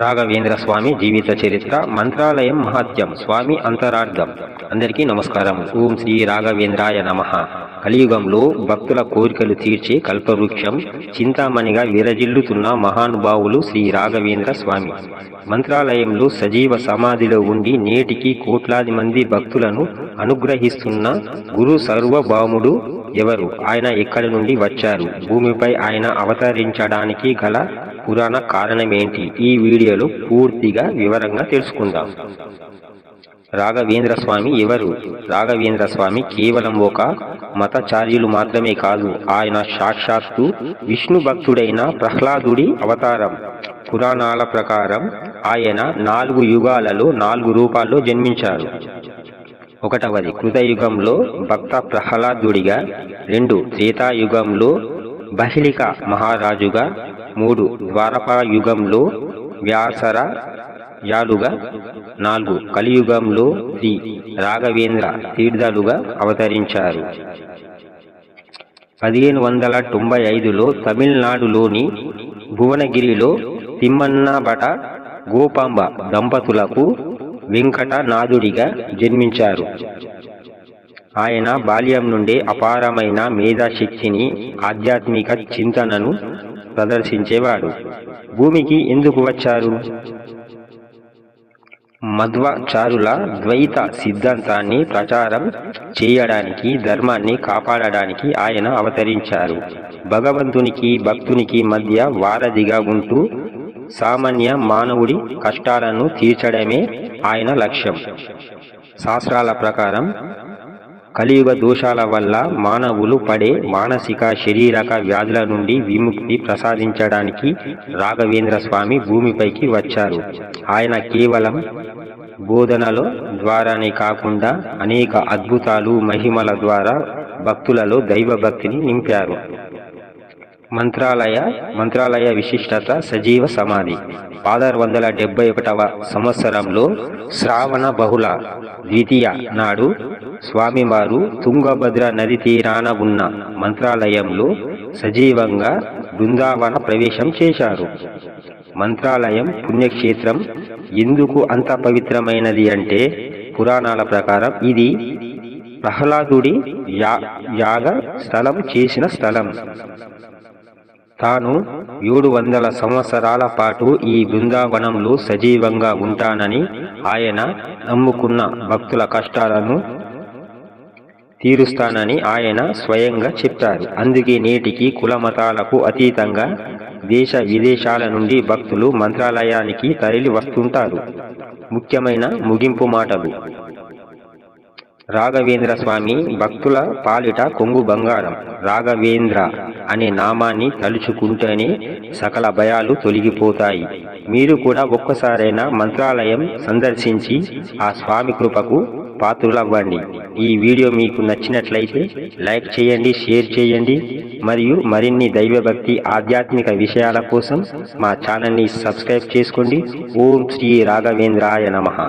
రాఘవేంద్ర స్వామి జీవిత చరిత్ర మంత్రాలయం మహత్యం స్వామి అంతరార్థం. అందరికీ నమస్కారం. ఓం శ్రీ రాఘవేంద్రాయ నమః. కలియుగంలో భక్తుల కోరికలు తీర్చే కల్పవృక్షం, చింతామణిగా విరజిల్లుతున్న మహానుభావులు శ్రీ రాఘవేంద్ర స్వామి. మంత్రాలయంలో సజీవ సమాధిలో ఉండి నేటికి కోట్లాది మంది భక్తులను అనుగ్రహిస్తున్న గురు సర్వభౌముడు ఎవరు? ఆయన ఎక్కడి నుండి వచ్చారు? భూమిపై ఆయన అవతరించడానికి గల పురాణ కారణమేంటి? ఈ వీడియోలో పూర్తిగా వివరంగా తెలుసుకుందాం. రాఘవేంద్ర స్వామి ఎవరు? రాఘవేంద్ర స్వామి కేవలం ఒక మతాచార్యులు మాత్రమే కాదు, ఆయన సాక్షాత్తు విష్ణు భక్తుడైన ప్రహ్లాదుడి అవతారం. పురాణాల ప్రకారం ఆయన 4 యుగాలలో 4 రూపాల్లో జన్మించారు. 1వది కృతయుగంలో భక్త ప్రహ్లాదుడిగా, 2 త్రేతాయుగంలో బహిలిక మహారాజుగా, 3 ద్వాపరయుగంలో వ్యాసర యాలుగా, 4 కలియుగంలో శ్రీ రాఘవేంద్ర తీర్థలుగా అవతరించారు. 1595లో తమిళనాడులోని భువనగిరిలో తిమ్మన్నబట గోపాంబ దంపతులకు వెంకటనాథుడిగా జన్మించారు. ఆయన బాల్యం నుండే అపారమైన మేధాశక్తిని, ఆధ్యాత్మిక చింతనను ప్రదర్శించేవాడు. భూమికి ఎందుకు వచ్చారు? మధ్వాచారుల ద్వైత సిద్ధాంతాన్ని ప్రచారం చేయడానికి, ధర్మాన్ని కాపాడడానికి ఆయన అవతరించారు. భగవంతునికి భక్తునికి మధ్య వారధిగా ఉంటూ సామాన్య మానవుడి కష్టాలను తీర్చడమే ఆయన లక్ష్యం. శాస్త్రాల ప్రకారం కలియుగ దోషాల వల్ల మానవులు పడే మానసిక శారీరక వ్యాధుల నుండి విముక్తి ప్రసాదించడానికి రాఘవేంద్ర స్వామి భూమిపైకి వచ్చారు. ఆయన కేవలం బోధనల ద్వారానే కాకుండా అనేక అద్భుతాలు, మహిమల ద్వారా భక్తులలో దైవభక్తిని నింపారు. మంత్రాలయ విశిష్టత సజీవ సమాధి. 1171వ సంవత్సరంలో శ్రావణ బహుళ ద్వితీయ నాడు స్వామివారు తుంగభద్ర నది తీరాన ఉన్న మంత్రాలయంలో సజీవంగా బృందావన ప్రవేశం చేశారు. మంత్రాలయం పుణ్యక్షేత్రం ఎందుకు అంత పవిత్రమైనది అంటే, పురాణాల ప్రకారం ఇది ప్రహ్లాదుడి యాగ స్థలం చేసిన స్థలం. తాను 700 సంవత్సరాల పాటు ఈ బృందావనంలో సజీవంగా ఉంటానని, ఆయన నమ్ముకున్న భక్తుల కష్టాలను తీరుస్తానని ఆయన స్వయంగా చెప్పారు. అందుకే నేటికి కుల మతాలకు అతీతంగా దేశ విదేశాల నుండి భక్తులు మంత్రాలయానికి తరలి వస్తుంటారు. ముఖ్యమైన ముగింపు మాటలు. రాఘవేంద్ర స్వామి భక్తుల పాలిట కొంగు బంగారం. రాఘవేంద్ర అనే నామాన్ని తలుచుకుంటేనే సకల భయాలు తొలగిపోతాయి. మీరు కూడా ఒక్కసారైనా మంత్రాలయం సందర్శించి ఆ స్వామి కృపకు పాత్రులవ్వండి. ఈ వీడియో మీకు నచ్చినట్లయితే లైక్ చేయండి, షేర్ చేయండి. మరియు మరిన్ని దైవభక్తి, ఆధ్యాత్మిక విషయాల కోసం మా ఛానల్ని సబ్స్క్రైబ్ చేసుకోండి. ఓం శ్రీ రాఘవేంద్రాయ నమః.